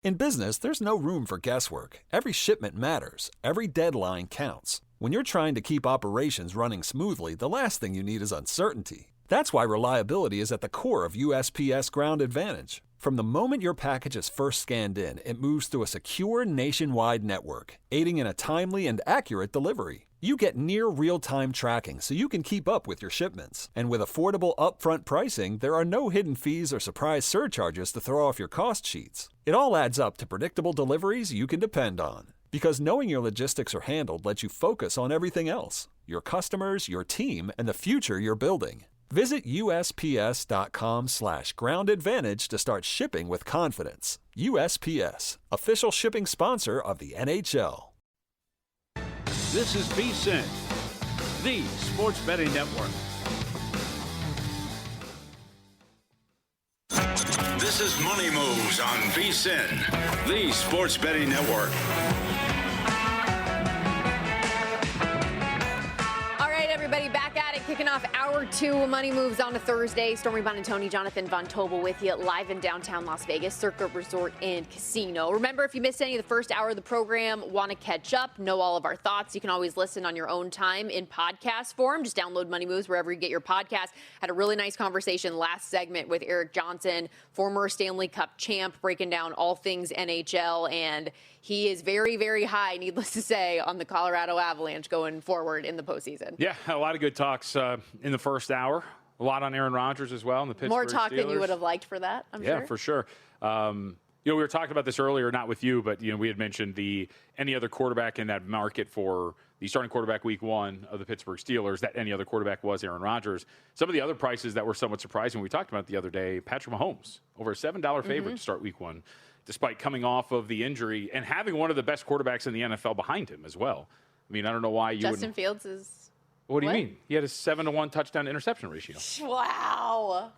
In business, there's no room for guesswork. Every shipment matters. Every deadline counts. When you're trying to keep operations running smoothly, the last thing you need is uncertainty. That's why reliability is at the core of USPS Ground Advantage. From the moment your package is first scanned in, it moves through a secure nationwide network, aiding in a timely and accurate delivery. You get near real-time tracking so you can keep up with your shipments. And with affordable upfront pricing, there are no hidden fees or surprise surcharges to throw off your cost sheets. It all adds up to predictable deliveries you can depend on. Because knowing your logistics are handled lets you focus on everything else: your customers, your team, and the future you're building. Visit USPS.com/Ground Advantage to start shipping with confidence. USPS, official shipping sponsor of the NHL. This is VSiN, the Sports Betting Network. This is Money Moves on VSiN, the Sports Betting Network. Everybody back at it, kicking off hour 2 of Money Moves on a Thursday. Stormy Buonantony, Jonathan Von Tobel with you live in downtown Las Vegas, Circa Resort and Casino. Remember, if you missed any of the first hour of the program, want to catch up, know all of our thoughts, you can always listen on your own time in podcast form. Just download Money Moves wherever you get your podcast. Had a really nice conversation last segment with Eric Johnson, former Stanley Cup champ, breaking down all things NHL, and he is very, very high, needless to say, on the Colorado Avalanche going forward in the postseason. Yeah, a lot of good talks in the first hour. A lot on Aaron Rodgers as well in the Pittsburgh More talk Steelers. than you would have liked for that, I'm sure. Yeah, for sure. We were talking about this earlier, not with you, but we had mentioned any other quarterback in that market for the starting quarterback week 1 of the Pittsburgh Steelers, that any other quarterback was Aaron Rodgers. Some of the other prices that were somewhat surprising, we talked about the other day, Patrick Mahomes, over a $7 favorite to start week 1. Despite coming off of the injury and having one of the best quarterbacks in the NFL behind him as well. I mean, I don't know why you Justin Fields is... What do you mean? He had a 7-to-1 touchdown interception ratio. Wow.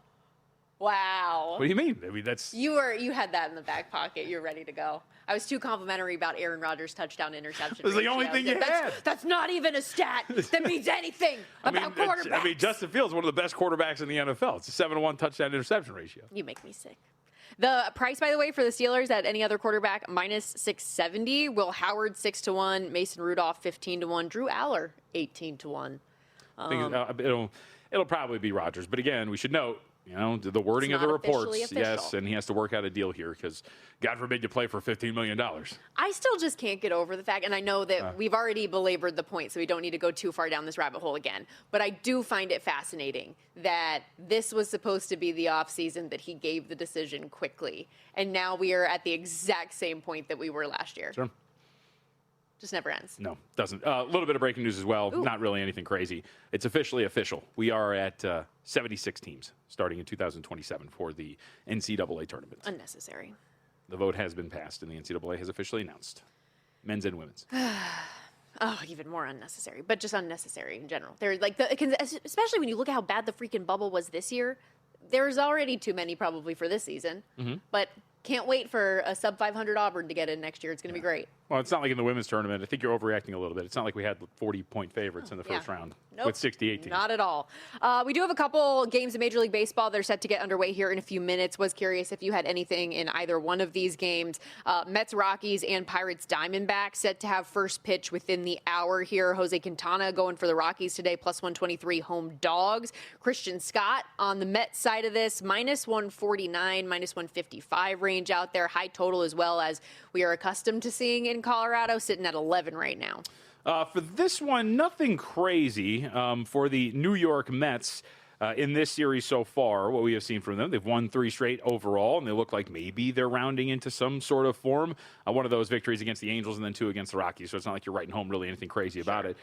What do you mean? I mean, that's... You had that in the back pocket. You're ready to go. I was too complimentary about Aaron Rodgers' touchdown interception It was the only thing you had. That's not even a stat that means anything about quarterbacks. Justin Fields is one of the best quarterbacks in the NFL. It's a 7-to-1 touchdown interception ratio. You make me sick. The price, by the way, for the Steelers at any other quarterback, minus 670. Will Howard, 6-1. Mason Rudolph, 15-1. Drew Aller, 18-1. It'll probably be Rodgers. But again, we should note, the wording of the reports. Yes, and he has to work out a deal here because, God forbid, you play for $15 million. I still just can't get over the fact, and I know that we've already belabored the point, so we don't need to go too far down this rabbit hole again. But I do find it fascinating that this was supposed to be the offseason that he gave the decision quickly. And now we are at the exact same point that we were last year. Sure. Just never ends. No, doesn't. A little bit of breaking news as well. Ooh. Not really anything crazy. It's officially official. We are at 76 teams starting in 2027 for the NCAA tournament. Unnecessary. The vote has been passed, and the NCAA has officially announced men's and women's. Oh, even more unnecessary, but just unnecessary in general. They're like, especially when you look at how bad the freaking bubble was this year. There's already too many probably for this season, but can't wait for a sub 500 Auburn to get in next year. It's going to be great. Well, it's not like in the women's tournament. I think you're overreacting a little bit. It's not like we had 40-point favorites in the first round with 68 teams. Not at all. We do have a couple games of Major League Baseball that are set to get underway here in a few minutes. Was curious if you had anything in either one of these games. Mets, Rockies, and Pirates, Diamondbacks set to have first pitch within the hour here. Jose Quintana going for the Rockies today, plus 123 home dogs. Christian Scott on the Mets side of this, minus 149, minus 155 range out there. High total as well as we are accustomed to seeing in Colorado, sitting at 11 right now. For this one, nothing crazy for the New York Mets in this series so far. What we have seen from them, they've won 3 straight overall, and they look like maybe they're rounding into some sort of form. One of those victories against the Angels and then 2 against the Rockies, so it's not like you're writing home really anything crazy about it.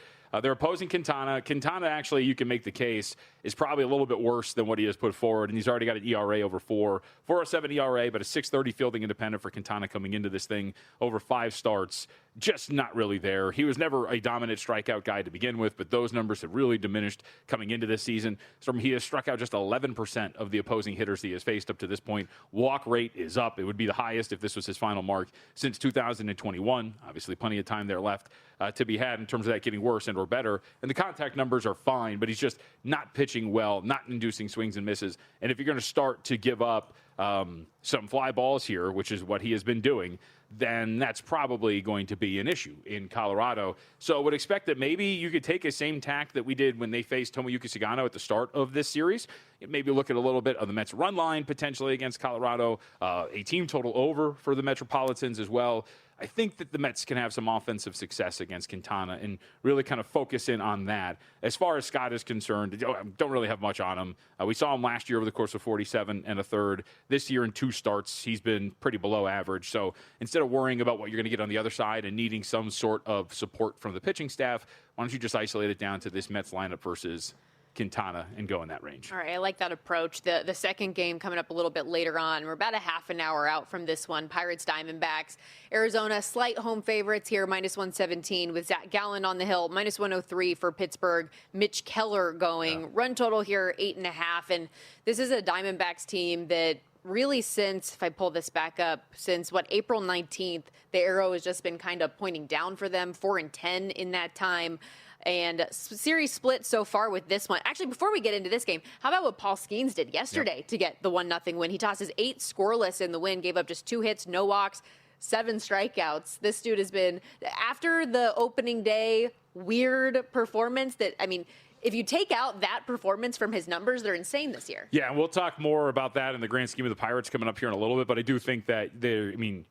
They're opposing Quintana. Quintana, actually, you can make the case, is probably a little bit worse than what he has put forward, and he's already got an ERA over 4. 4.07 ERA, but a 6.30 fielding independent for Quintana coming into this thing over 5 starts. Just not really there. He was never a dominant strikeout guy to begin with, but those numbers have really diminished coming into this season. So he has struck out just 11% of the opposing hitters he has faced up to this point. Walk rate is up. It would be the highest if this was his final mark since 2021. Obviously, plenty of time there left to be had in terms of that getting worse. And or better. And the contact numbers are fine, but he's just not pitching well, not inducing swings and misses. And if you're going to start to give up some fly balls here, which is what he has been doing, then that's probably going to be an issue in Colorado. So I would expect that maybe you could take a same tack that we did when they faced Tomoyuki Sagano at the start of this series. Maybe look at a little bit of the Mets run line potentially against Colorado, a team total over for the Metropolitans as well. I think that the Mets can have some offensive success against Quintana and really kind of focus in on that. As far as Scott is concerned, don't really have much on him. We saw him last year over the course of 47 and a third. This year in 2 starts, he's been pretty below average. So instead of worrying about what you're going to get on the other side and needing some sort of support from the pitching staff, why don't you just isolate it down to this Mets lineup versus Quintana and go in that range. All right, I like that approach. The second game coming up a little bit later on. We're about a half an hour out from this one. Pirates, Diamondbacks. Arizona, slight home favorites here, -117 with Zach Gallen on the hill, -103 for Pittsburgh. Mitch Keller going. Yeah. Run total here, 8.5. And this is a Diamondbacks team that really since, if I pull this back up, since April 19th, the arrow has just been kind of pointing down for them, 4-10 in that time. And series split so far with this one. Actually, before we get into this game, how about what Paul Skeens did yesterday to get the 1-0 win? He tosses 8 scoreless in the win, gave up just 2 hits, no walks, 7 strikeouts. This dude has been, after the opening day weird performance that, I mean, if you take out that performance from his numbers, they're insane this year. Yeah, and we'll talk more about that in the grand scheme of the Pirates coming up here in a little bit, but I do think that,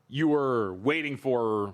you were waiting for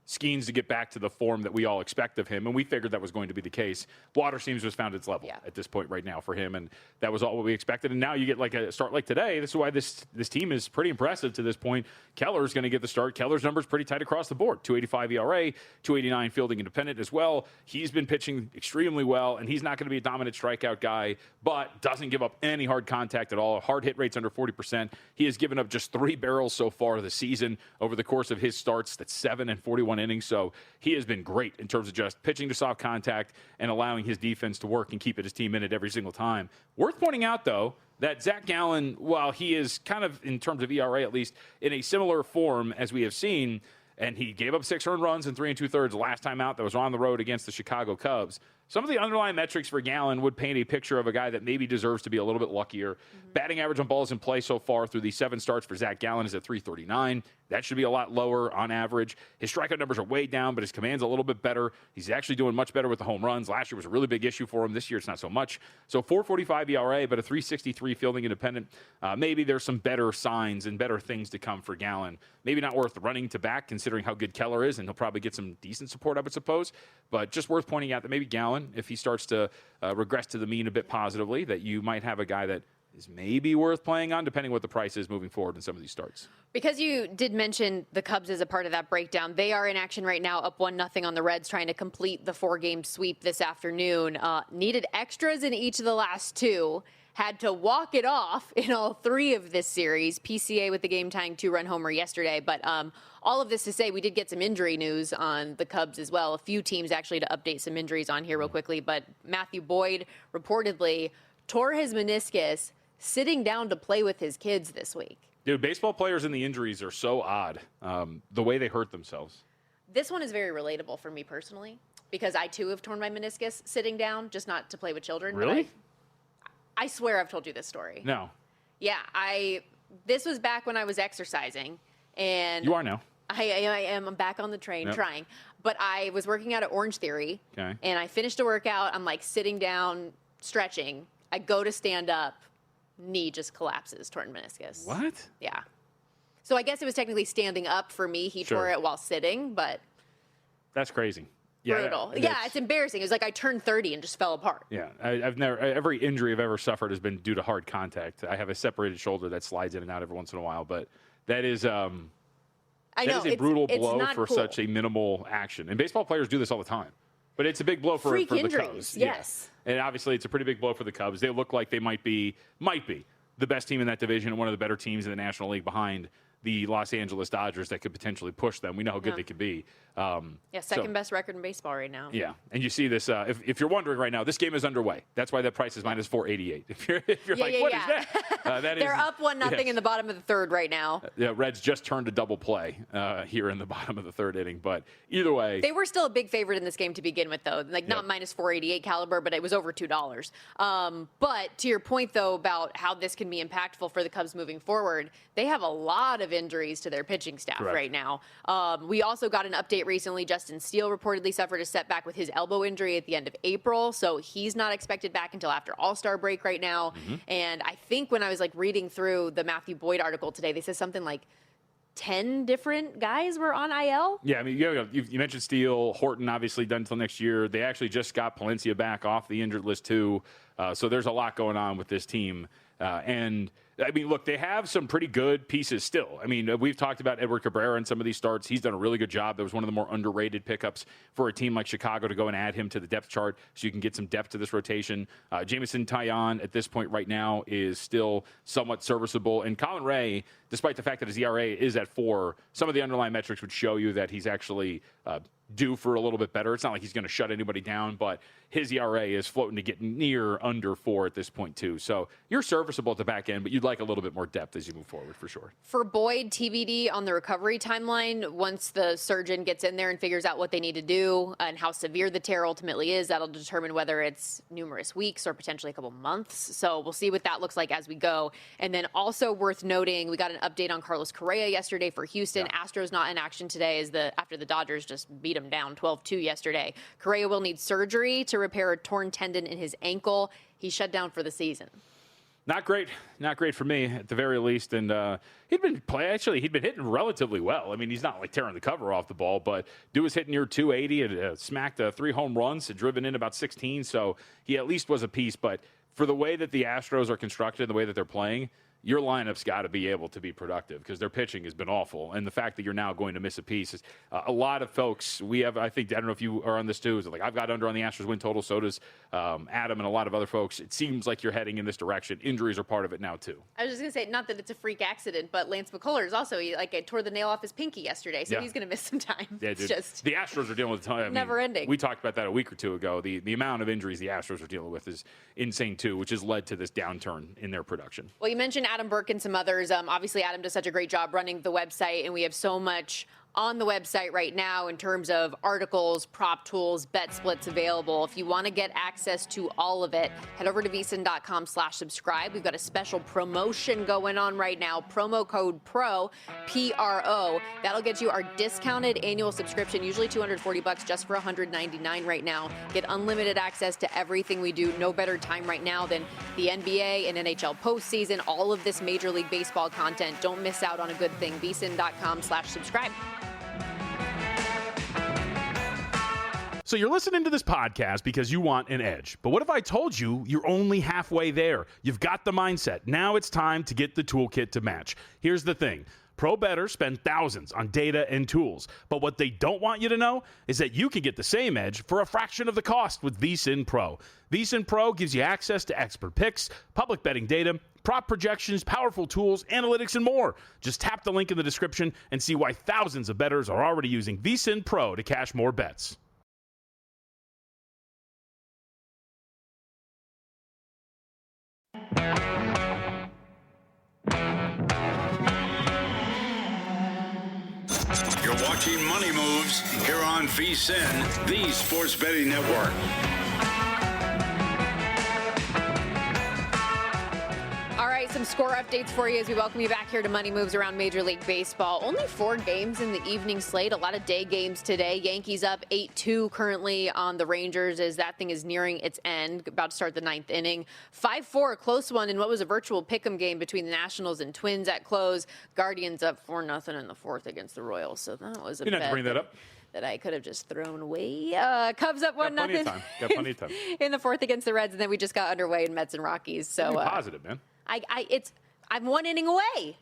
Skeens to get back to the form that we all expect of him, and we figured that was going to be the case. Water seems to have found its level at this point right now for him, and that was all what we expected. And now you get like a start like today. This is why this team is pretty impressive to this point. Keller's going to get the start. Keller's numbers pretty tight across the board. 2.85 ERA, 2.89 fielding independent as well. He's been pitching extremely well, and he's not going to be a dominant strikeout guy, but doesn't give up any hard contact at all. Hard hit rate's under 40%. He has given up just 3 barrels so far this season over the course of his starts. That's 7 and 41 innings. So he has been great in terms of just pitching to soft contact and allowing his defense to work and keep his team in it every single time. Worth pointing out, though, that Zach Gallen, while he is kind of, in terms of ERA at least, in a similar form as we have seen, and he gave up 6 earned runs in 3 2/3 last time out that was on the road against the Chicago Cubs. Some of the underlying metrics for Gallen would paint a picture of a guy that maybe deserves to be a little bit luckier. Mm-hmm. Batting average on balls in play so far through the 7 starts for Zach Gallen is at .339. That should be a lot lower on average. His strikeout numbers are way down, but his command's a little bit better. He's actually doing much better with the home runs. Last year was a really big issue for him. This year it's not so much. So 4.45 ERA, but a 3.63 fielding independent. Maybe there's some better signs and better things to come for Gallen. Maybe not worth running to back considering how good Keller is, and he'll probably get some decent support, I would suppose. But just worth pointing out that maybe Gallen, if he starts to regress to the mean a bit positively, that you might have a guy that is maybe worth playing on, depending what the price is moving forward in some of these starts. Because you did mention the Cubs as a part of that breakdown, they are in action right now, up 1-0 on the Reds, trying to complete the 4-game sweep this afternoon. Needed extras in each of the last 2. Had to walk it off in all 3 of this series. PCA with the game-tying 2-run homer yesterday. But all of this to say, we did get some injury news on the Cubs as well. A few teams actually to update some injuries on here real quickly. But Matthew Boyd reportedly tore his meniscus sitting down to play with his kids this week. Dude, baseball players and the injuries are so odd, the way they hurt themselves. This one is very relatable for me personally, because I too have torn my meniscus sitting down, just not to play with children. Really? I swear I've told you this story. No. Yeah, this was back when I was exercising. And you are now. I am. I'm back on the train trying. But I was working out at Orange Theory. Okay. And I finished a workout. I'm like sitting down, stretching. I go to stand up. Knee just collapses, torn meniscus. What? Yeah. So I guess it was technically standing up for me. He tore it while sitting, but that's crazy. Brutal. Yeah, it's embarrassing. It was like I turned 30 and just fell apart. Yeah, every injury I've ever suffered has been due to hard contact. I have a separated shoulder that slides in and out every once in a while, but that is a brutal blow for such a minimal action. And baseball players do this all the time. But it's a big blow for the Cubs. Yes. Yeah. And obviously it's a pretty big blow for the Cubs. They look like they might be the best team in that division and one of the better teams in the National League behind the Los Angeles Dodgers that could potentially push them. We know how good they could be. Second best record in baseball right now. Yeah, and you see this. If you're wondering right now, this game is underway. That's why the price is minus 488. If you're what is that? They're up 1-0 in the bottom of the third right now. Yeah, Reds just turned a double play here in the bottom of the third inning. But either way, they were still a big favorite in this game to begin with, though. Not minus 488 caliber, but it was over $2. But to your point, though, about how this can be impactful for the Cubs moving forward, they have a lot of injuries to their pitching staff right now. We also got an update recently. Justin Steele reportedly suffered a setback with his elbow injury at the end of April, so he's not expected back until after All-Star break right now. And I think when I was reading through the Matthew Boyd article today, they said something like 10 different guys were on IL. Yeah, I mean, you mentioned Steele, Horton obviously done until next year. They actually just got Palencia back off the injured list too. So there's a lot going on with this team. And I mean, look, they have some pretty good pieces still. I mean, we've talked about Edward Cabrera in some of these starts. He's done a really good job. That was one of the more underrated pickups for a team like Chicago to go and add him to the depth chart so you can get some depth to this rotation. Jameson Taillon at this point right now is still somewhat serviceable. And Colin Ray, despite the fact that his ERA is at 4, some of the underlying metrics would show you that he's actually due for a little bit better. It's not like he's going to shut anybody down, but his ERA is floating to get near under 4 at this point too. So you're serviceable at the back end, but you'd like a little bit more depth as you move forward for sure. For Boyd, TBD on the recovery timeline. Once the surgeon gets in there and figures out what they need to do and how severe the tear ultimately is, that'll determine whether it's numerous weeks or potentially a couple months. So we'll see what that looks like as we go. And then also worth noting, we got an update on Carlos Correa yesterday for Houston. Astros not in action today after the Dodgers just beat him down 12-2 yesterday. Correa will need surgery to repair a torn tendon in his ankle. He's shut down for the season. Not great for me at the very least. And he'd been hitting relatively well. I mean, he's not tearing the cover off the ball, but dude was hitting near 280 and smacked 3 home runs, had driven in about 16. So he at least was a piece. But for the way that the Astros are constructed and the way that they're playing, your lineup's got to be able to be productive because their pitching has been awful. And the fact that you're now going to miss a piece is a lot of folks. I don't know if you are on this too. Is I've got under on the Astros win total. So does Adam and a lot of other folks. It seems like you're heading in this direction. Injuries are part of it now too. I was just going to say, not that it's a freak accident, but Lance McCullers also, he tore the nail off his pinky yesterday. So he's going to miss some time. Yeah, dude. The Astros are dealing with time. Never ending. We talked about that a week or two ago. The amount of injuries the Astros are dealing with is insane too, which has led to this downturn in their production. Well, you mentioned Adam Burke and some others. Obviously, Adam does such a great job running the website, and we have so much on the website right now in terms of articles, prop tools, bet splits available. If you want to get access to all of it, head over to vsin.com/subscribe. We've got a special promotion going on right now. Promo code PRO, P-R-O. That'll get you our discounted annual subscription, usually $240 just for $199 right now. Get unlimited access to everything we do. No better time right now than the NBA and NHL postseason, all of this Major League Baseball content. Don't miss out on a good thing. vsin.com/subscribe. So you're listening to this podcast because you want an edge. But what if I told you you're only halfway there? You've got the mindset. Now it's time to get the toolkit to match. Here's the thing. Pro bettors spend thousands on data and tools. But what they don't want you to know is that you can get the same edge for a fraction of the cost with VSiN Pro. VSiN Pro gives you access to expert picks, public betting data, prop projections, powerful tools, analytics, and more. Just tap the link in the description and see why thousands of bettors are already using VSiN Pro to cash more bets. You're watching Money Moves here on VSiN, the Sports Betting Network. All right, some score updates for you as we welcome you back here to Money Moves around Major League Baseball. Only 4 games in the evening slate, a lot of day games today. Yankees up 8-2 currently on the Rangers as that thing is nearing its end, about to start the 9th inning. 5-4, a close one in what was a virtual pick'em game between the Nationals and Twins at close. Guardians up 4-0 in the 4th against the Royals, so that was a You didn't have to bring that up. That I could have just thrown away. Cubs up 1-0. Got plenty of time. In the 4th against the Reds, and then we just got underway in Mets and Rockies. So Be positive, man. I'm 1 inning away.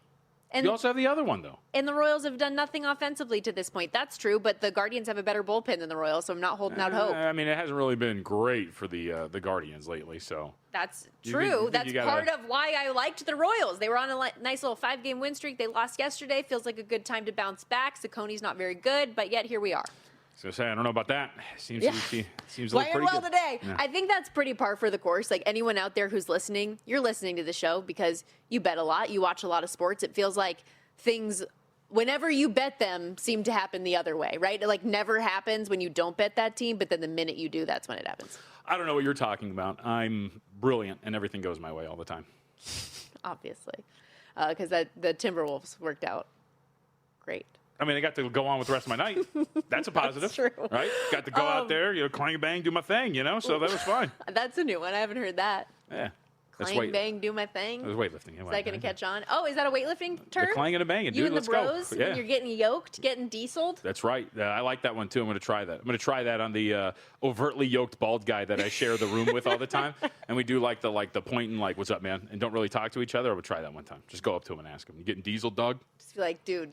And you also have the other one, though. And the Royals have done nothing offensively to this point. That's true, but the Guardians have a better bullpen than the Royals, so I'm not holding out hope. I mean, it hasn't really been great for the Guardians lately, so. That's You true. think That's you gotta- part of why I liked the Royals. They were on a nice little 5-game win streak. They lost yesterday. Feels like a good time to bounce back. Saucony's not very good, but yet here we are. So say I don't know about that. Seems Yeah. seems a little Playing pretty well good. today. Yeah. I think that's pretty par for the course. Like anyone out there who's listening, you're listening to the show because you bet a lot. You watch a lot of sports. It feels like things, whenever you bet them, seem to happen the other way, right? It like never happens when you don't bet that team, but then the minute you do, that's when it happens. I don't know what you're talking about. I'm brilliant, and everything goes my way all the time. Obviously, because the Timberwolves worked out great. I mean, I got to go on with the rest of my night. That's a positive, true. right? Got to go out there, clang bang, do my thing, so that was fine. That's a new one. I haven't heard that. Yeah, that's Clang, bang, do my thing. That was weightlifting. Is that going to catch on? Oh, is that a weightlifting term? The clanging and banging, You dude. and Let's the bros go. Yeah. when you're getting yoked, getting dieseled? That's right. I like that one, too. I'm going to try that. I'm going to try that on the overtly yoked bald guy that I share the room with all the time. And we do like the point and like, what's up, man? And don't really talk to each other. I would try that one time. Just go up to him and ask him, you getting dieseled, dog? Just be like, dude,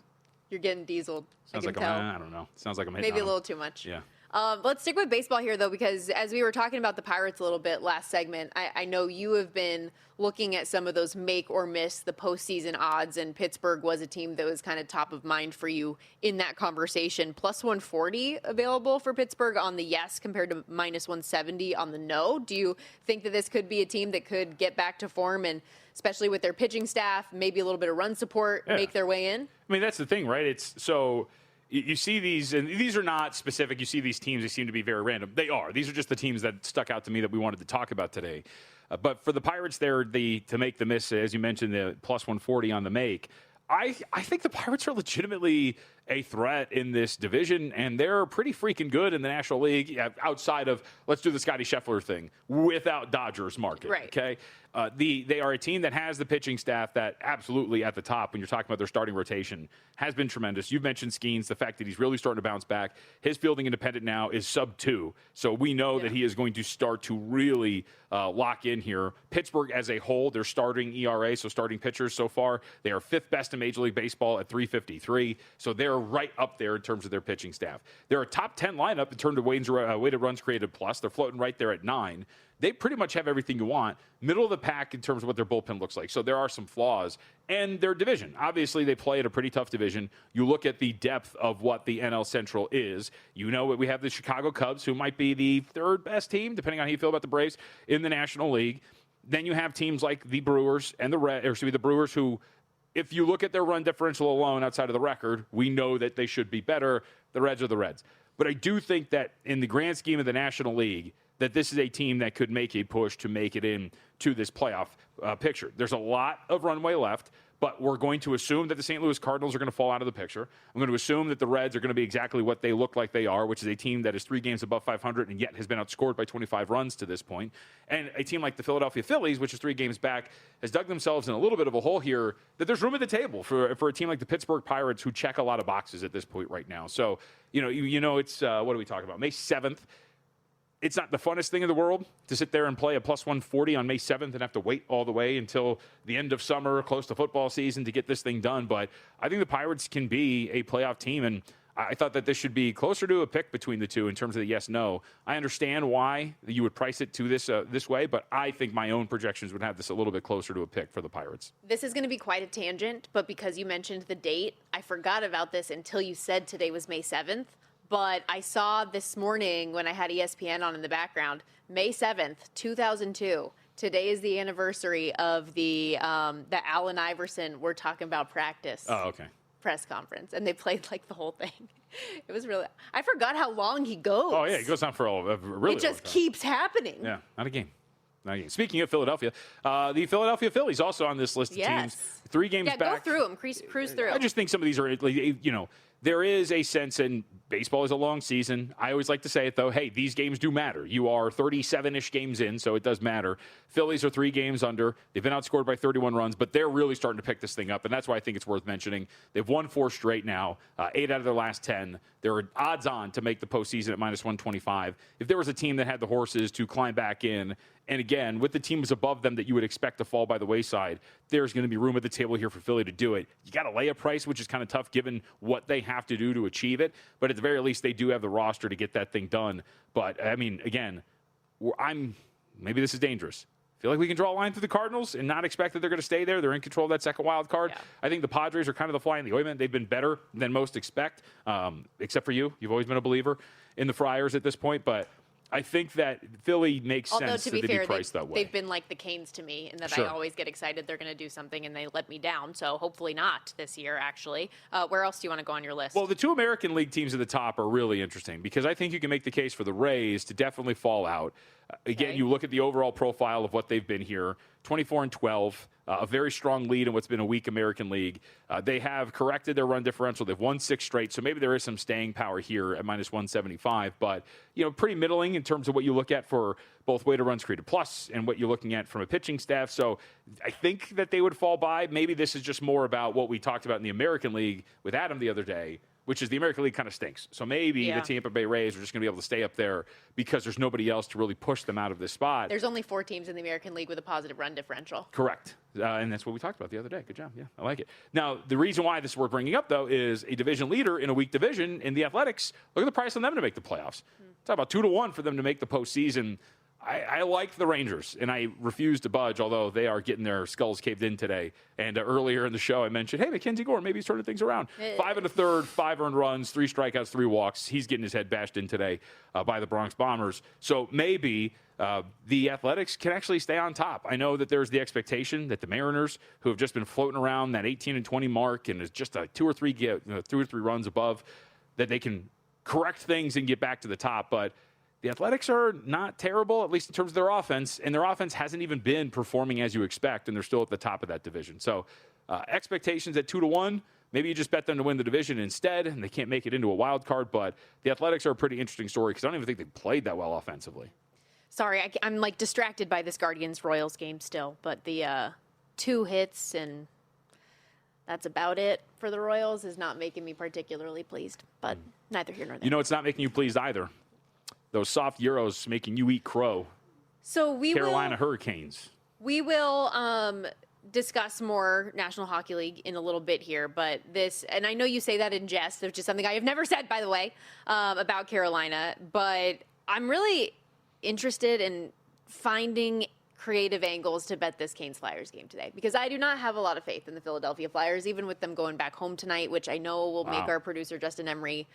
you're getting dieseled. Sounds I like can tell. I don't know. Sounds like I'm hitting Maybe a on him. little too much. Yeah. Let's stick with baseball here, though, because as we were talking about the Pirates a little bit last segment, I know you have been looking at some of those make or miss the postseason odds, and Pittsburgh was a team that was kind of top of mind for you in that conversation. Plus 140 available for Pittsburgh on the yes compared to minus 170 on the no. Do you think that this could be a team that could get back to form and especially with their pitching staff, maybe a little bit of run support, make their way in? I mean, that's the thing, right? It's so you see these, and these are not specific. You see these teams, they seem to be very random. They are. These are just the teams that stuck out to me that we wanted to talk about today. But for the Pirates, to make the miss, as you mentioned, the plus 140 on the make. I think the Pirates are legitimately a threat in this division, and they're pretty freaking good in the National League outside of, let's do the Scotty Scheffler thing, without Dodgers market. Right. Okay? They are a team that has the pitching staff that absolutely at the top, when you're talking about their starting rotation, has been tremendous. You've mentioned Skeens, the fact that he's really starting to bounce back. His fielding independent now is sub-2, so we know that he is going to start to really lock in here. Pittsburgh as a whole, their starting ERA, so starting pitchers so far, they are 5th best in Major League Baseball at 353, so they're right up there in terms of their pitching staff. They're a top 10 lineup in terms of weighted runs created plus. They're floating right there at 9. They pretty much have everything you want. Middle of the pack in terms of what their bullpen looks like. So there are some flaws. And their division. Obviously, they play at a pretty tough division. You look at the depth of what the NL Central is. You know, we have the Chicago Cubs, who might be the 3rd best team, depending on how you feel about the Braves, in the National League. Then you have teams like the Brewers and the Brewers, who, if you look at their run differential alone outside of the record, we know that they should be better. The Reds are the Reds. But I do think that in the grand scheme of the National League, that this is a team that could make a push to make it in to this playoff picture. There's a lot of runway left, but we're going to assume that the St. Louis Cardinals are going to fall out of the picture. I'm going to assume that the Reds are going to be exactly what they look like they are, which is a team that is 3 games above 500 and yet has been outscored by 25 runs to this point. And a team like the Philadelphia Phillies, which is 3 games back, has dug themselves in a little bit of a hole here, that there's room at the table for a team like the Pittsburgh Pirates, who check a lot of boxes at this point right now. So, it's, what are we talking about? May 7th. It's not the funnest thing in the world to sit there and play a plus 140 on May 7th and have to wait all the way until the end of summer, close to football season, to get this thing done. But I think the Pirates can be a playoff team, and I thought that this should be closer to a pick between the two in terms of the yes-no. I understand why you would price it to this way, but I think my own projections would have this a little bit closer to a pick for the Pirates. This is going to be quite a tangent, but because you mentioned the date, I forgot about this until you said today was May 7th. But I saw this morning when I had ESPN on in the background, May 7th, 2002. Today is the anniversary of the Allen Iverson, we're talking about practice. Oh, okay. Press conference, and they played like the whole thing. It was really, I forgot how long he goes. Oh, yeah, he goes on for a really It just long time. keeps happening. Yeah, not a game. Speaking of Philadelphia, the Philadelphia Phillies also on this list of teams. 3 games back. Go through them, cruise through. I just think some of these are, there is a sense, and baseball is a long season. I always like to say it, though. Hey, these games do matter. You are 37-ish games in, so it does matter. Phillies are 3 games under. They've been outscored by 31 runs, but they're really starting to pick this thing up, and that's why I think it's worth mentioning. They've won 4 straight now, 8 out of their last 10. They're odds on to make the postseason at -125. If there was a team that had the horses to climb back in, and again, with the teams above them that you would expect to fall by the wayside, there's going to be room at the table here for Philly to do it. You got to lay a price, which is kind of tough given what they have to do to achieve it. But at the very least, they do have the roster to get that thing done. But, I mean, again, maybe this is dangerous. I feel like we can draw a line through the Cardinals and not expect that they're going to stay there. They're in control of that second wild card. Yeah. I think the Padres are kind of the fly in the ointment. They've been better than most expect, except for you. You've always been a believer in the Friars at this point. But I think that Philly makes sense to be priced that way. They've been like the Canes to me in that I always get excited they're going to do something and they let me down. So hopefully not this year, actually. Where else do you want to go on your list? Well, the 2 American League teams at the top are really interesting because I think you can make the case for the Rays to definitely fall out. Again, you look at the overall profile of what they've been here, 24-12, a very strong lead in what's been a weak American League. They have corrected their run differential. They've won 6 straight, so maybe there is some staying power here at -175. But, pretty middling in terms of what you look at for both weighted runs created plus and what you're looking at from a pitching staff. So I think that they would fall by. Maybe this is just more about what we talked about in the American League with Adam the other day, which is the American League kind of stinks. So maybe the Tampa Bay Rays are just going to be able to stay up there because there's nobody else to really push them out of this spot. There's only 4 teams in the American League with a positive run differential. Correct. And that's what we talked about the other day. Good job. Yeah, I like it. Now, the reason why this is worth bringing up, though, is a division leader in a weak division in the Athletics. Look at the price on them to make the playoffs. Talk about 2-1 for them to make the postseason. I like the Rangers, and I refuse to budge, although they are getting their skulls caved in today. And earlier in the show, I mentioned, hey, Mackenzie Gore, maybe he's turning things around. 5 1/3, 5 earned runs, 3 strikeouts, 3 walks. He's getting his head bashed in today by the Bronx Bombers. So maybe the Athletics can actually stay on top. I know that there's the expectation that the Mariners, who have just been floating around that 18-20 mark and is just 2 or 3 runs above, that they can correct things and get back to the top. But the Athletics are not terrible, at least in terms of their offense, and their offense hasn't even been performing as you expect, and they're still at the top of that division. So expectations at 2-1, maybe you just bet them to win the division instead, and they can't make it into a wild card, but the Athletics are a pretty interesting story because I don't even think they played that well offensively. Sorry, I'm like distracted by this Guardians-Royals game still, but the 2 hits and that's about it for the Royals is not making me particularly pleased, but neither here nor there. It's not making you pleased either. Those soft Euros making you eat crow. So Carolina Hurricanes. We will discuss more National Hockey League in a little bit here, but and I know you say that in jest, which is something I have never said, by the way, about Carolina, but I'm really interested in finding creative angles to bet this Canes Flyers game today because I do not have a lot of faith in the Philadelphia Flyers, even with them going back home tonight, which I know will make our producer Justin Emery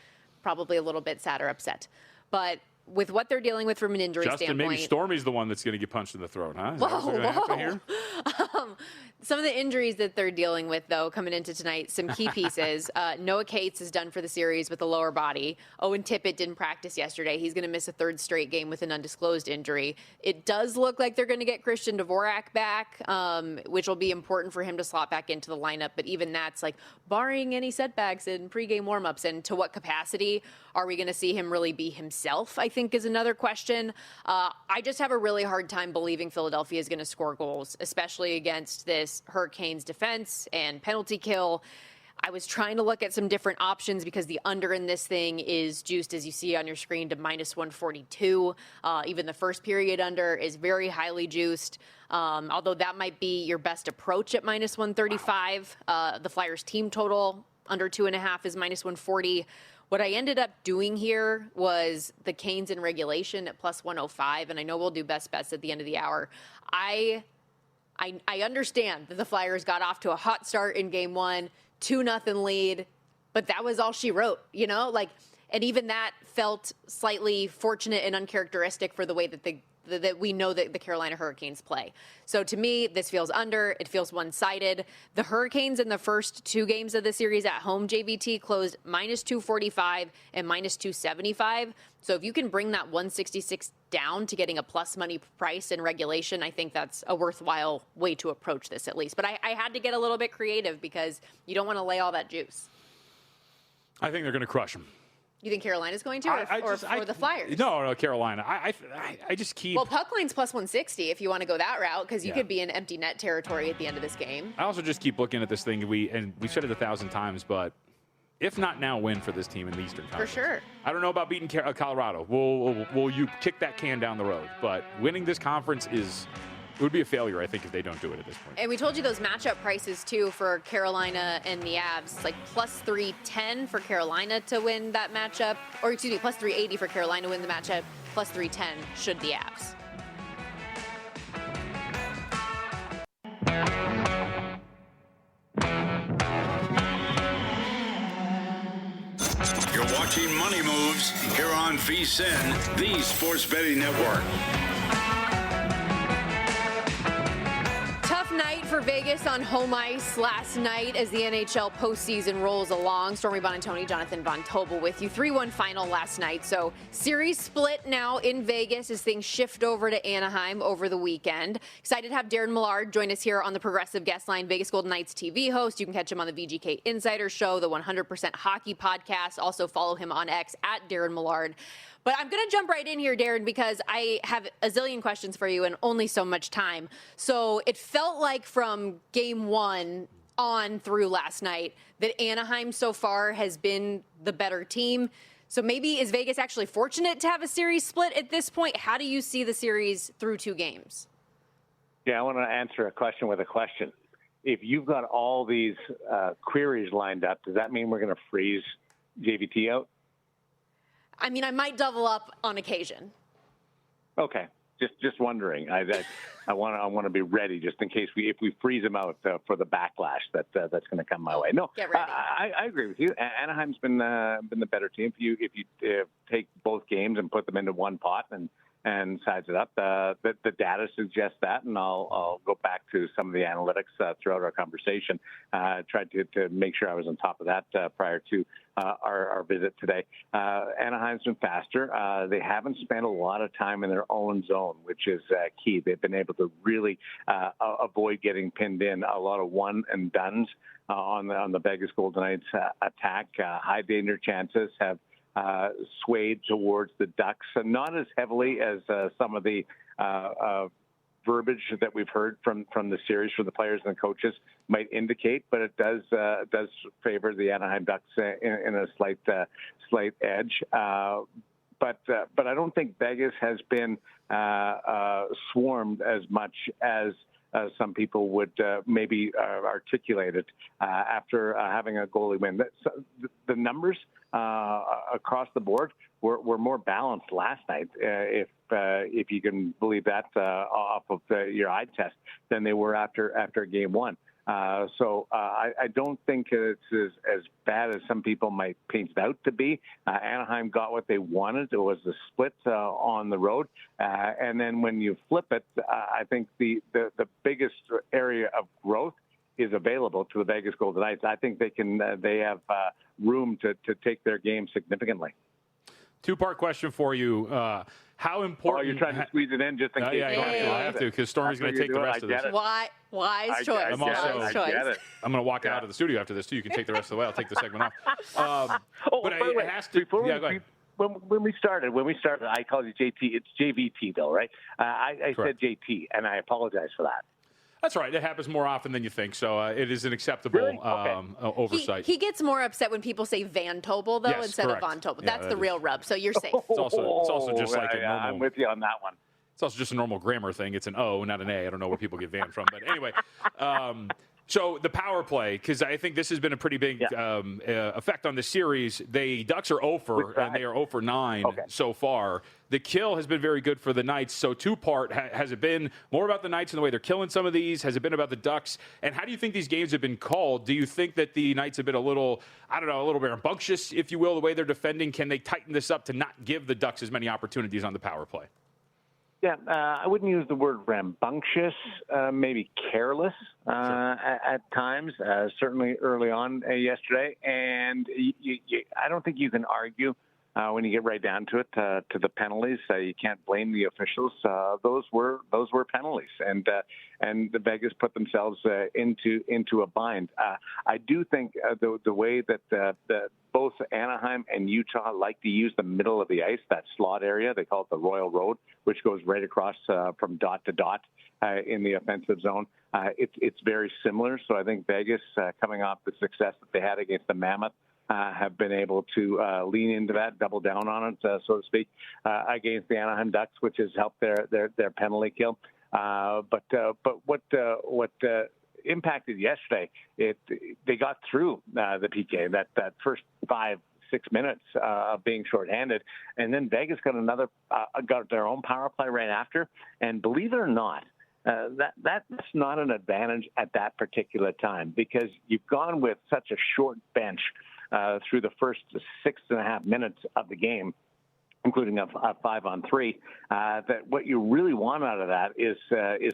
probably a little bit sad or upset. But with what they're dealing with from an injury standpoint. Maybe Stormy's the one that's going to get punched in the throat, huh? Is that what's going to happen here? Some of the injuries that they're dealing with, though, coming into tonight, some key pieces. Noah Cates is done for the series with a lower body. Owen Tippett didn't practice yesterday. He's going to miss a 3rd straight game with an undisclosed injury. It does look like they're going to get Christian Dvorak back, which will be important for him to slot back into the lineup. But even that's like barring any setbacks in pregame warmups, and to what capacity are we going to see him really be himself, I think is another question. I just have a really hard time believing Philadelphia is going to score goals, especially against this Hurricanes defense and penalty kill. I was trying to look at some different options because the under in this thing is juiced, as you see on your screen, to -142. Even the first period under is very highly juiced. Although that might be your best approach at -135. The Flyers team total under 2.5 is -140. What I ended up doing here was the Canes in regulation at +105, and I know we'll do best bets at the end of the hour. I understand that the Flyers got off to a hot start in game 1, 2-0 lead, but that was all she wrote, and even that felt slightly fortunate and uncharacteristic for the way that that we know that the Carolina Hurricanes play. So to me, this feels under. It feels one-sided. The Hurricanes in the first 2 games of the series at home, JVT, closed -245 and -275. So if you can bring that 166 down to getting a plus money price in regulation, I think that's a worthwhile way to approach this at least. But I had to get a little bit creative because you don't want to lay all that juice. I think they're going to crush them. You think Carolina's going to, or the Flyers? No, Carolina. I just keep. Well, puck line's plus 160 if you want to go that route, because you could be in empty net territory at the end of this game. I also just keep looking at this thing. We've said it 1,000 times, but if not now, win for this team in the Eastern Conference. For sure. I don't know about beating Colorado. Will you kick that can down the road? But winning this conference it would be a failure, I think, if they don't do it at this point. And we told you those matchup prices, too, for Carolina and the Avs. It's like plus 310 for Carolina to win that matchup. Or, excuse me, plus 380 for Carolina to win the matchup. Plus 310 should the Avs. You're watching Money Moves here on VSiN, the Sports Betting Network. Tough night for Vegas on home ice last night as the NHL postseason rolls along. Stormy Buonantony, Jonathan Von Tobel with you. 3-1 final last night. So series split now in Vegas as things shift over to Anaheim over the weekend. Excited to have Darren Millard join us here on the Progressive Guest Line, Vegas Golden Knights TV host. You can catch him on the VGK Insider Show, the 100% Hockey Podcast. Also follow him on X at Darren Millard. But I'm going to jump right in here, Darren, because I have a zillion questions for you and only so much time. So it felt like from game one on through last night that Anaheim so far has been the better team. So maybe is Vegas actually fortunate to have a series split at this point? How do you see the series through 2 games? Yeah, I want to answer a question with a question. If you've got all these queries lined up, does that mean we're going to freeze JVT out? I mean, I might double up on occasion. Okay, just wondering. I want to be ready just in case if we freeze him out for the backlash that's going to come my way. No, get ready. I agree with you. Anaheim's been the better team. If you take both games and put them into one pot and size it up, the data suggests that, and I'll go back to some of the analytics throughout our conversation. Tried to make sure I was on top of that prior to our visit today. Anaheim's been faster. They haven't spent a lot of time in their own zone, which is key. They've been able to really avoid getting pinned in. A lot of one and dones on the Vegas Golden Knights attack. High danger chances have swayed towards the Ducks, and not as heavily as some of the verbiage that we've heard from the series from the players and the coaches might indicate, but it does favor the Anaheim Ducks in a slight edge. But I don't think Vegas has been swarmed as much as some people would maybe articulate it after having a goalie win. The numbers across the board were more balanced last night, if you can believe that, off of your eye test, than they were after game one. So I don't think it's as bad as some people might paint it out to be. Anaheim got what they wanted. It was a split on the road. And then when you flip it, I think the biggest area of growth is available to the Vegas Golden Knights. I think they have room to take their game significantly. 2-part question for you. How important? Oh, you're trying to squeeze it in just in case. Yeah, I have to, because Stormy's going to take the rest of this. Wise choice. I'm going to walk out of the studio after this, too. You can take the rest of the way. I'll take the segment off. But it has to. Go ahead. When we started, I called you JT. It's JVT, though, right? I said JT, and I apologize for that. That's right. It happens more often than you think, so it is an acceptable oversight. He gets more upset when people say Van Tobel, though, instead of Von Tobel. That's the real rub, so you're safe. It's also just like a normal... I'm with you on that one. It's also just a normal grammar thing. It's an O, not an A. I don't know where people get Van from. But anyway, so the power play, because I think this has been a pretty big effect on the series. The Ducks are 0 and they are 0 for 9 so far. The kill has been very good for the Knights. So 2-part, has it been more about the Knights and the way they're killing some of these? Has it been about the Ducks? And how do you think these games have been called? Do you think that the Knights have been a little bit rambunctious, if you will, the way they're defending? Can they tighten this up to not give the Ducks as many opportunities on the power play? Yeah, I wouldn't use the word rambunctious, maybe careless at times, certainly early on yesterday. And I don't think you can argue when you get right down to it, to the penalties. You can't blame the officials. Those were penalties, and the Vegas put themselves into a bind. I do think the way that both Anaheim and Utah like to use the middle of the ice, that slot area, they call it the Royal Road, which goes right across from dot to dot in the offensive zone. It's very similar. So I think Vegas, coming off the success that they had against the Mammoth, have been able to lean into that, double down on it, so to speak, against the Anaheim Ducks, which has helped their penalty kill. But what impacted yesterday, they got through the PK, that first 5-6 minutes of being shorthanded, and then Vegas got their own power play right after. And believe it or not, that's not an advantage at that particular time, because you've gone with such a short bench through the first 6.5 minutes of the game, including a 5-on-3, that what you really want out of that is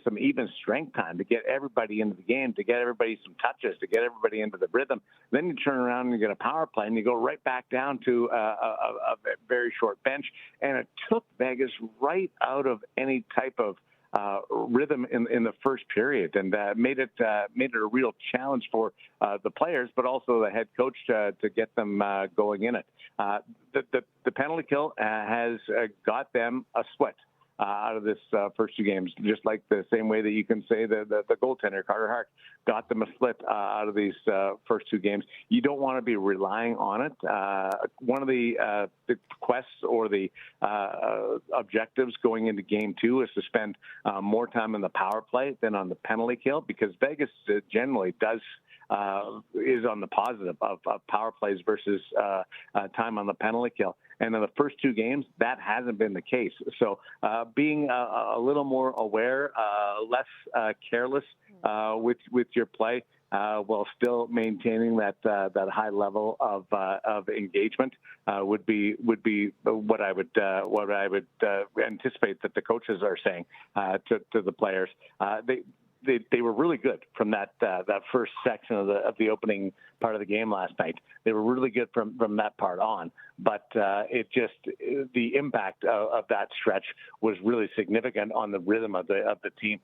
some even strength time to get everybody into the game, to get everybody some touches, to get everybody into the rhythm. Then you turn around and you get a power play, and you go right back down to a very short bench. And it took Vegas right out of any type of rhythm in the first period, and made it a real challenge for the players, but also the head coach to get them going in it. The penalty kill has got them a sweat out of this first two games, just like the same way that you can say the goaltender, Carter Hart, got them a split out of these first two games. You don't want to be relying on it. One of the quests or the objectives going into game two is to spend more time in the power play than on the penalty kill, because Vegas generally is on the positive of power plays versus time on the penalty kill. And in the first two games, that hasn't been the case. So being a little more aware, less careless with your play, while still maintaining that high level of engagement would be what I would anticipate that the coaches are saying to the players. They were really good from that first section of the opening part of the game last night. They were really good from that part on, but the impact of that stretch was really significant on the rhythm of the team.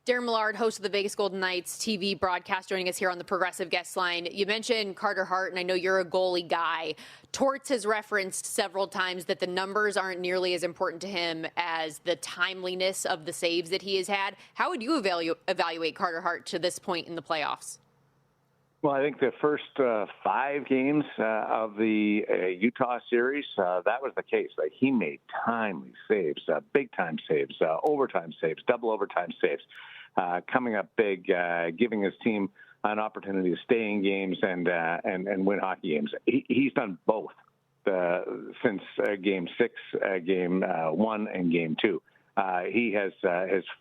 Darren Millard, host of the Vegas Golden Knights TV broadcast, joining us here on the Progressive Guest Line. You mentioned Carter Hart, and I know you're a goalie guy. Torts has referenced several times that the numbers aren't nearly as important to him as the timeliness of the saves that he has had. How would you evaluate Carter Hart to this point in the playoffs? Well, I think the first 5 games of the Utah series, that was the case. Like, he made timely saves, big-time saves, overtime saves, double overtime saves, coming up big, giving his team an opportunity to stay in games and win hockey games. He's done both since Game 6, Game 1, and Game 2. He has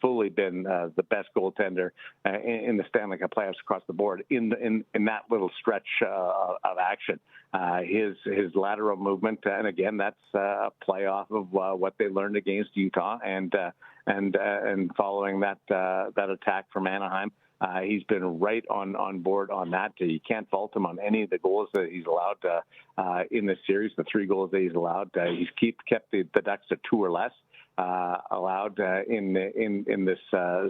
fully been the best goaltender in the Stanley Cup playoffs across the board in that little stretch of action. His lateral movement, and again, that's a play off of what they learned against Utah, and following that attack from Anaheim. He's been right on board on that. You can't fault him on any of the goals that he's allowed in this series. The 3 goals that he's allowed, he's kept the Ducks to 2 or less allowed in this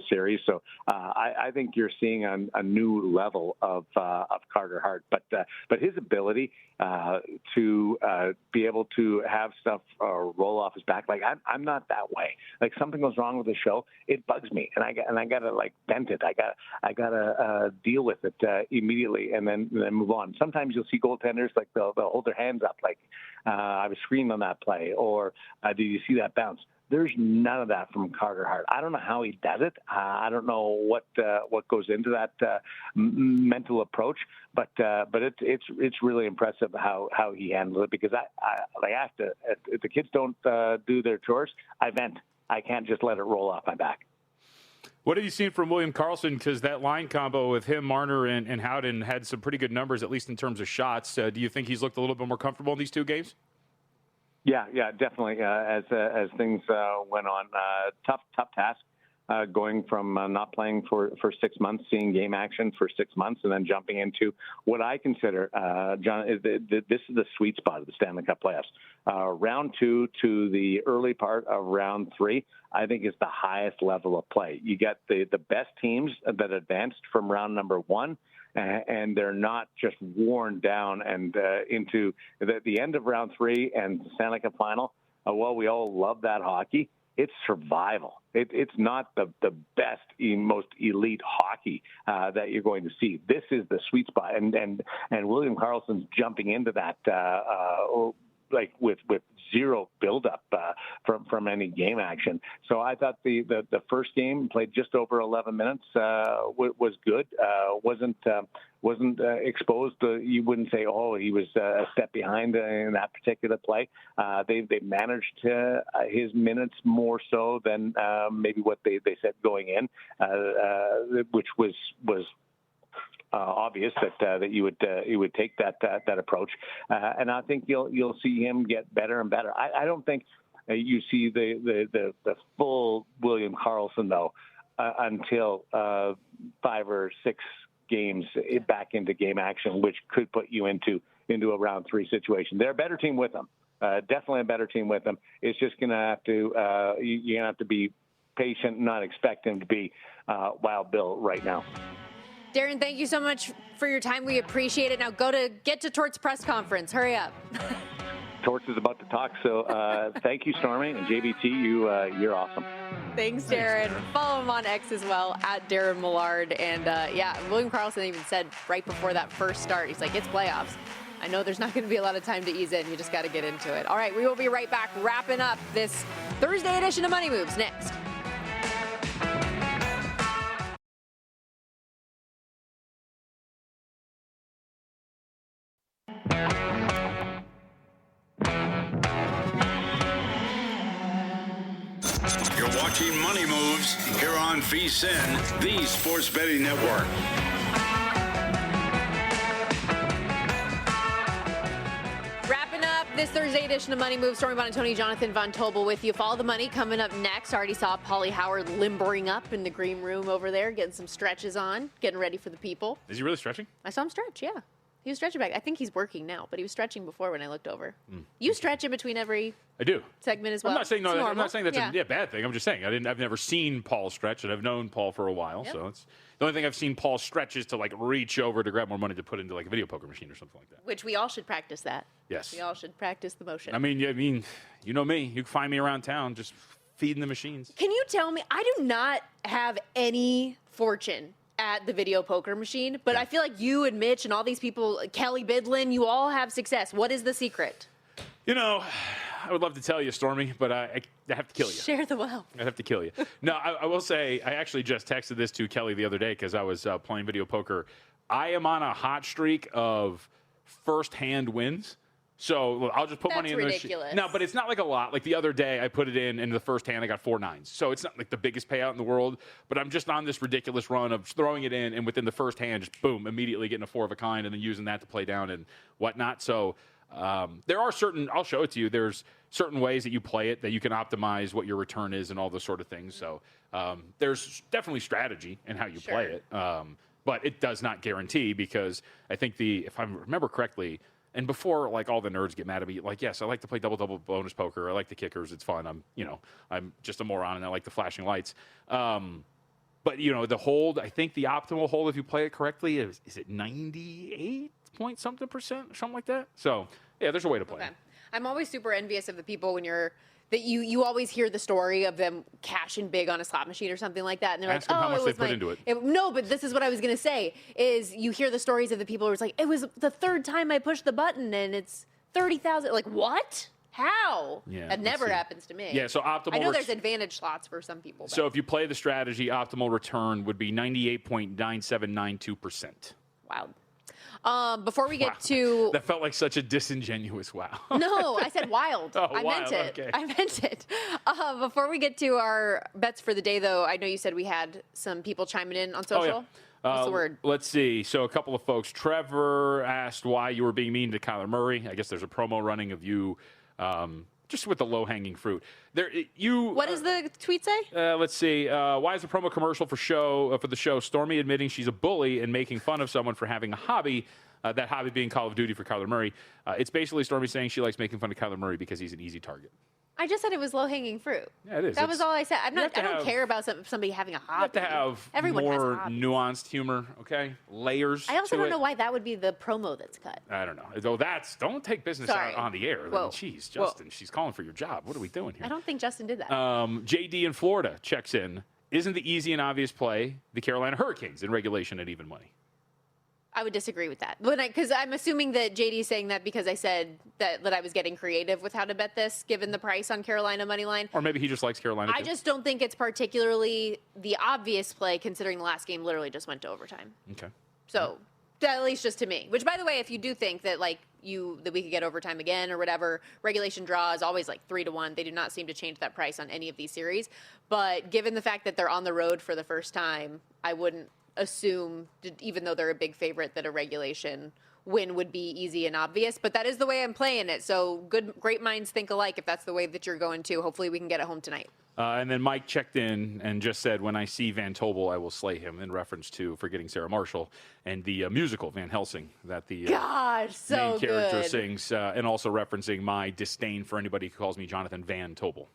series. So I think you're seeing a new level of Carter Hart, but his ability to be able to have stuff roll off his back. Like, I'm not that way. Like, something goes wrong with the show, it bugs me, and I gotta like vent it. I gotta deal with it immediately, and then move on. Sometimes you'll see goaltenders, like they'll hold their hands up, like I was screaming on that play, or did you see that bounce? There's none of that from Carter Hart. I don't know how he does it. I don't know what goes into that mental approach, but it's really impressive how he handles it. Because I have to. If the kids don't do their chores, I vent. I can't just let it roll off my back. What have you seen from William Karlsson? Because that line combo with him, Marner, and Howden had some pretty good numbers, at least in terms of shots. Do you think he's looked a little bit more comfortable in these 2 games? Yeah, definitely. As things went on, tough task going from not playing for 6 months, seeing game action for 6 months, and then jumping into what I consider, John, this is the sweet spot of the Stanley Cup playoffs. Round 2 to the early part of round 3, I think is the highest level of play. You get the best teams that advanced from round number 1, and they're not just worn down and into the end of round 3 and the Stanley Cup final. Well, we all love that hockey. It's survival. It's not the best, most elite hockey that you're going to see. This is the sweet spot, and William Karlsson's jumping into that like with zero buildup from any game action. So I thought the first game, played just over 11 minutes, was good. Wasn't exposed. You wouldn't say, oh, he was a step behind in that particular play. They managed his minutes more so than maybe what they said going in, which was obvious that you would take that approach, and I think you'll see him get better and better. I don't think you see the full William Karlsson though until 5 or 6 games back into game action, which could put you into a round 3 situation. They're a better team with them, definitely a better team with them. It's just going to have to you're going to have to be patient, not expect him to be Wild Bill right now. Darren, thank you so much for your time. We appreciate it. Now get to Tort's press conference. Hurry up. Torts is about to talk, so thank you, Stormy, and JVT. You're awesome. Thanks, Darren. Follow him on X as well, at Darren Millard. And William Karlsson even said right before that first start, he's like, it's playoffs. I know there's not going to be a lot of time to ease in. You just got to get into it. All right, we will be right back, wrapping up this Thursday edition of Money Moves next. Watching Money Moves here on VSiN, the Sports Betting Network. Wrapping up this Thursday edition of Money Moves, Stormy Buonantony, Jonathan Von Tobel with you. Follow the money coming up next. Already saw Paulie Howard limbering up in the green room over there, getting some stretches on, getting ready for the people. Is he really stretching? I saw him stretch, yeah. He was stretching back. I think he's working now, but he was stretching before when I looked over. You stretch in between every segment as well. I'm not saying that's a bad thing. I'm just saying I've never seen Paul stretch, and I've known Paul for a while. Yep. So it's the only thing I've seen Paul stretch is to like reach over to grab more money to put into like a video poker machine or something like that. Which we all should practice that. Yes. We all should practice the motion. I mean, you know me. You can find me around town just feeding the machines. Can you tell me? I do not have any fortune at the video poker machine, but I feel like you and Mitch and all these people, Kelly Bidlin, you all have success. What is the secret? I would love to tell you, Stormy, but I have to kill you. Share the wealth. I have to kill you. No, I will say, I actually just texted this to Kelly the other day because I was playing video poker. I am on a hot streak of first-hand wins. So I'll just put money in the machine. No, but it's not like a lot. Like the other day, I put it in the first hand, I got 4 9s. So it's not like the biggest payout in the world, but I'm just on this ridiculous run of throwing it in, and within the first hand, just boom, immediately getting a 4 of a kind, and then using that to play down and whatnot. So there are certain, I'll show it to you, there's certain ways that you play it that you can optimize what your return is and all those sort of things. So there's definitely strategy in how you play it, but it does not guarantee, because I think if I remember correctly, and before, like, all the nerds get mad at me, like, yes, I like to play double bonus poker. I like the kickers. It's fun. I'm just a moron, and I like the flashing lights. But, the hold, I think the optimal hold, if you play it correctly, is it 98 point something percent, something like that? So, yeah, there's a way to play it. I'm always super envious of the people when you always hear the story of them cashing big on a slot machine or something like that, and they're Ask them how much they put into it. No, but this is what I was going to say, is you hear the stories of the people who are like, it was the 3rd time I pushed the button and it's 30,000. Like, what? How? Yeah, that never happens to me. Yeah, so optimal. I know there's advantage slots for some people. So if you play the strategy, optimal return would be 98.9792%. Wow. Before we get to... That felt like such a disingenuous wow. No, I said wild. Oh, I meant it. Okay. I meant it. Before we get to our bets for the day, though, I know you said we had some people chiming in on social. Oh, yeah. What's the word? Let's see. So a couple of folks. Trevor asked why you were being mean to Kyler Murray. I guess there's a promo running of you just with the low-hanging fruit. What does the tweet say? Let's see. Why is the promo commercial for the show Stormy admitting she's a bully and making fun of someone for having a hobby? That hobby being Call of Duty for Kyler Murray. It's basically Stormy saying she likes making fun of Kyler Murray because he's an easy target. I just said it was low-hanging fruit. Yeah, it is. That was all I said. I don't care about somebody having a hobby. You have to have Everyone has more hobbies. nuanced humor, okay? Layers. I also to don't it. know why that would be the promo that's cut. I don't know. Though don't take business Sorry. out on the air. I Whoa. mean, jeez, Justin, she's calling for your job. What are we doing here? I don't think Justin did that. JD in Florida checks in. Isn't the easy and obvious play the Carolina Hurricanes in regulation at even money? I would disagree with that. Because I'm assuming that JD's saying that because I said that I was getting creative with how to bet this, given the price on Carolina money line. Or maybe he just likes Carolina. I just don't think it's particularly the obvious play, considering the last game literally just went to overtime. Okay. So, at least just to me. Which, by the way, if you do think that that we could get overtime again or whatever, regulation draw is always 3-1. They do not seem to change that price on any of these series. But given the fact that they're on the road for the first time, I wouldn't assume, even though they're a big favorite, that a regulation win would be easy and obvious. But that is the way I'm playing it. So great minds think alike if that's the way that you're going to. Hopefully we can get it home tonight. And then Mike checked in and just said, when I see Van Tobel, I will slay him, in reference to Forgetting Sarah Marshall and the musical Van Helsing that the main character sings, and also referencing my disdain for anybody who calls me Jonathan Van Tobel.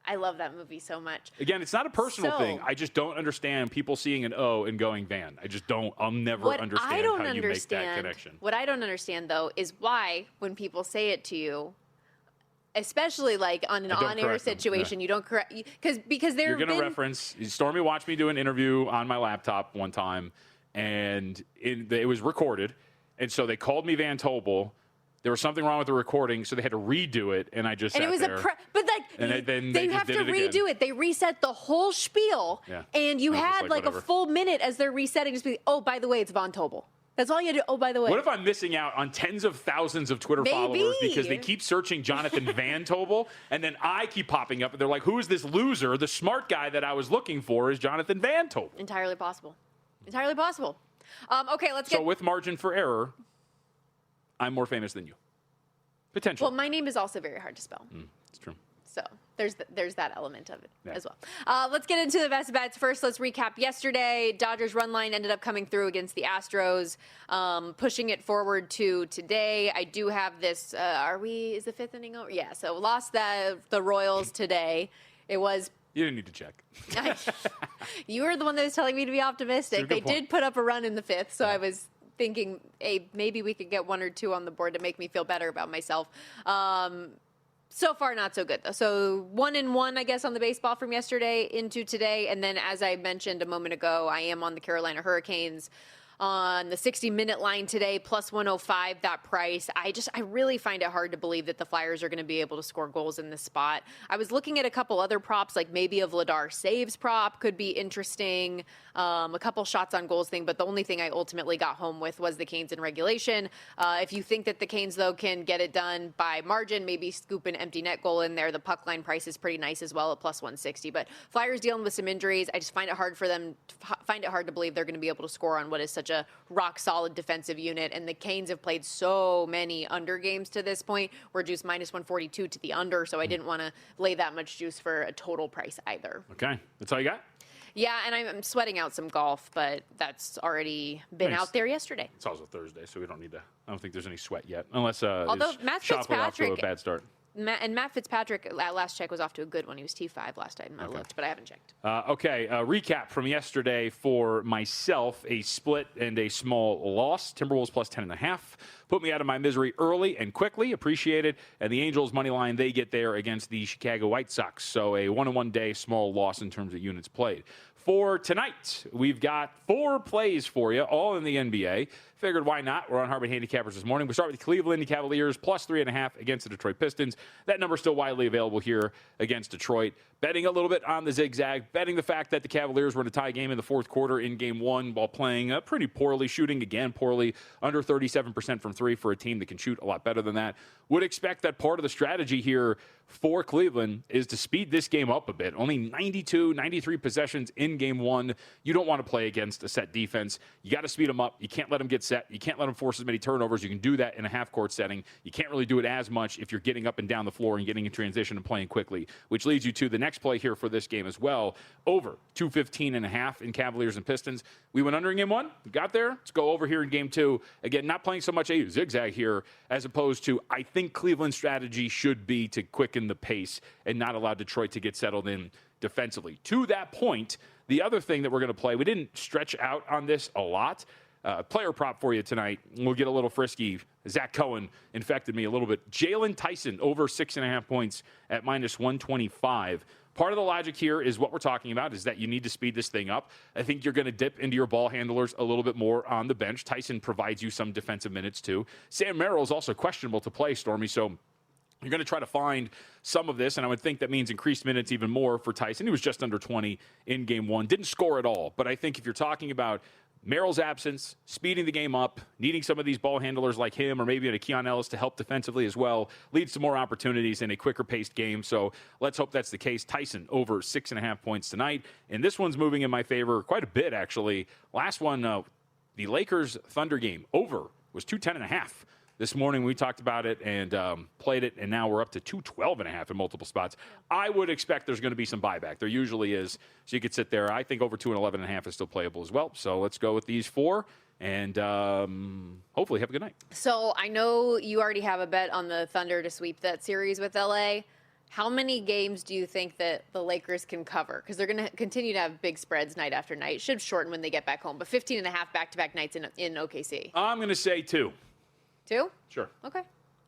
I love that movie so much. Again, it's not a personal thing. I just don't understand people seeing an O and going Van. I just don't. I'll never understand how you make that connection. What I don't understand, though, is why when people say it to you, especially on an on-air situation, you don't correct because they're going to reference. Stormy watched me do an interview on my laptop one time, and it was recorded, and so they called me Van Tobel. There was something wrong with the recording, so they had to redo it, and I just sat there. Then they have to redo it. They reset the whole spiel, and you had a full minute as they're resetting. Just be, oh, by the way, it's Von Tobel. That's all you do. Oh, by the way. What if I'm missing out on tens of thousands of Twitter followers because they keep searching Jonathan Van Tobel, and then I keep popping up, and they're like, who is this loser? The smart guy that I was looking for is Jonathan Van Tobel. Entirely possible. Entirely possible. Okay, let's get... So with margin for error, I'm more famous than you. Potentially. Well, my name is also very hard to spell. It's true. So there's that element of it as well. Let's get into the best bets. First, let's recap yesterday. Dodgers run line ended up coming through against the Astros, pushing it forward to today. I do have this. Is the fifth inning over? Yeah. So lost the Royals today. It was. You didn't need to check. You were the one that was telling me to be optimistic. They did put up a run in the fifth, so I was thinking, hey, maybe we could get 1 or 2 on the board to make me feel better about myself. So far, not so good, though. So 1-1, I guess, on the baseball from yesterday into today. And then, as I mentioned a moment ago, I am on the Carolina Hurricanes on the 60-minute line today, plus 105, that price. I really find it hard to believe that the Flyers are going to be able to score goals in this spot. I was looking at a couple other props, like maybe a Vladar saves prop could be interesting, a couple shots on goals thing, but the only thing I ultimately got home with was the Canes in regulation. If you think that the Canes, though, can get it done by margin, maybe scoop an empty net goal in there. The puck line price is pretty nice as well at plus 160. But Flyers dealing with some injuries. I just find it hard to believe they're going to be able to score on what is such a rock-solid defensive unit. And the Canes have played so many under games to this point. We're juiced minus 142 to the under, so I didn't want to lay that much juice for a total price either. Okay. That's all you got? Yeah, and I'm sweating out some golf, but that's already been out there yesterday. It's also Thursday, so we don't need to. I don't think there's any sweat yet, unless although Matt Schauffele off to a Fitzpatrick, bad start. Matt Fitzpatrick at last check was off to a good one. He was T5 last time I looked, but I haven't checked. Recap from yesterday for myself: a split and a small loss. Timberwolves plus 10.5 put me out of my misery early and quickly. Appreciate it. And the Angels money line, they get there against the Chicago White Sox. So a 1-1 day small loss in terms of units played. For tonight, we've got 4 plays for you, all in the NBA. Figured why not? We're on Harbor Handicappers this morning. We start with the Cleveland Cavaliers plus 3.5 against the Detroit Pistons. That number is still widely available here against Detroit. Betting a little bit on the zigzag, betting the fact that the Cavaliers were in a tie game in the fourth quarter in game 1 while playing pretty poorly, shooting again poorly, under 37% from 3 for a team that can shoot a lot better than that. Would expect that part of the strategy here for Cleveland is to speed this game up a bit. Only 93 possessions in game 1. You don't want to play against a set defense. You got to speed them up. You can't let them get set. You can't let them force as many turnovers. You can do that in a half-court setting. You can't really do it as much if you're getting up and down the floor and getting in transition and playing quickly, which leads you to the next play here for this game as well. Over 215.5 in Cavaliers and Pistons. We went under in game 1. We got there. Let's go over here in game 2. Again, not playing so much a zigzag here as opposed to I think Cleveland's strategy should be to quicken the pace and not allow Detroit to get settled in defensively. To that point, the other thing that we're going to play, we didn't stretch out on this a lot. Player prop for you tonight. We'll get a little frisky. Zach Cohen infected me a little bit. Jalen Tyson over 6.5 points at minus 125. Part of the logic here is what we're talking about is that you need to speed this thing up. I think you're going to dip into your ball handlers a little bit more on the bench. Tyson provides you some defensive minutes too. Sam Merrill is also questionable to play, Stormy, so you're going to try to find some of this, and I would think that means increased minutes even more for Tyson. He was just under 20 in game 1. Didn't score at all, but I think if you're talking about Merrill's absence, speeding the game up, needing some of these ball handlers like him or maybe a Keon Ellis to help defensively as well, leads to more opportunities in a quicker-paced game. So let's hope that's the case. Tyson over 6.5 points tonight. And this one's moving in my favor quite a bit, actually. Last one, the Lakers-Thunder game, over was 210.5. This morning we talked about it and played it, and now we're up to 212.5 in multiple spots. I would expect there's going to be some buyback. There usually is, so you could sit there. I think over 211.5 is still playable as well. So let's go with these 4, and hopefully have a good night. So I know you already have a bet on the Thunder to sweep that series with LA. How many games do you think that the Lakers can cover? Because they're going to continue to have big spreads night after night. It should shorten when they get back home, but 15.5 back-to-back nights in OKC. I'm going to say 2. 2? Sure. Okay.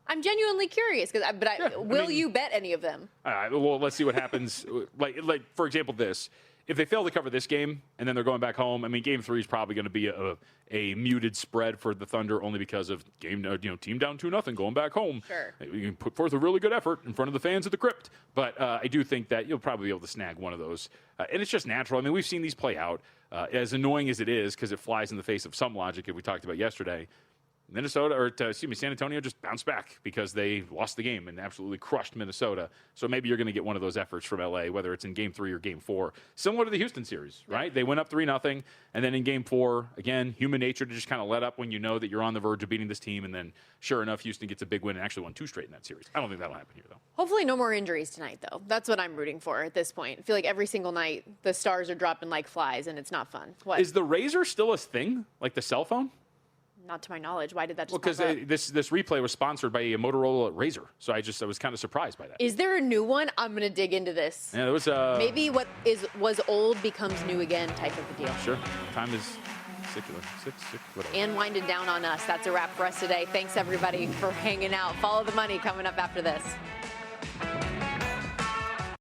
I'm genuinely curious, will you bet any of them? Well, let's see what happens. like for example, this. If they fail to cover this game and then they're going back home, I mean, game 3 is probably going to be a muted spread for the Thunder only because of team down 2-0 going back home. Sure. You can put forth a really good effort in front of the fans at the Crypt. But I do think that you'll probably be able to snag one of those. And it's just natural. I mean, we've seen these play out. As annoying as it is, because it flies in the face of some logic that we talked about yesterday, San Antonio just bounced back because they lost the game and absolutely crushed Minnesota. So maybe you're going to get one of those efforts from LA, whether it's in game 3 or game 4. Similar to the Houston series, right? They went up 3-0, and then in game 4, again, human nature to just kind of let up when you know that you're on the verge of beating this team, and then sure enough, Houston gets a big win and actually won 2 straight in that series. I don't think that'll happen here, though. Hopefully no more injuries tonight, though. That's what I'm rooting for at this point. I feel like every single night the stars are dropping like flies, and it's not fun. What? Is the Razr still a thing, like the cell phone? Not to my knowledge. Why did that just because this replay was sponsored by a Motorola Razr, so I was kind of surprised by that. Is there a new one? I'm going to dig into this. Yeah, there was maybe what was old becomes new again type of a deal. Sure. Time is secular. Whatever. And winding down on us. That's a wrap for us today. Thanks, everybody, for hanging out. Follow the money coming up after this.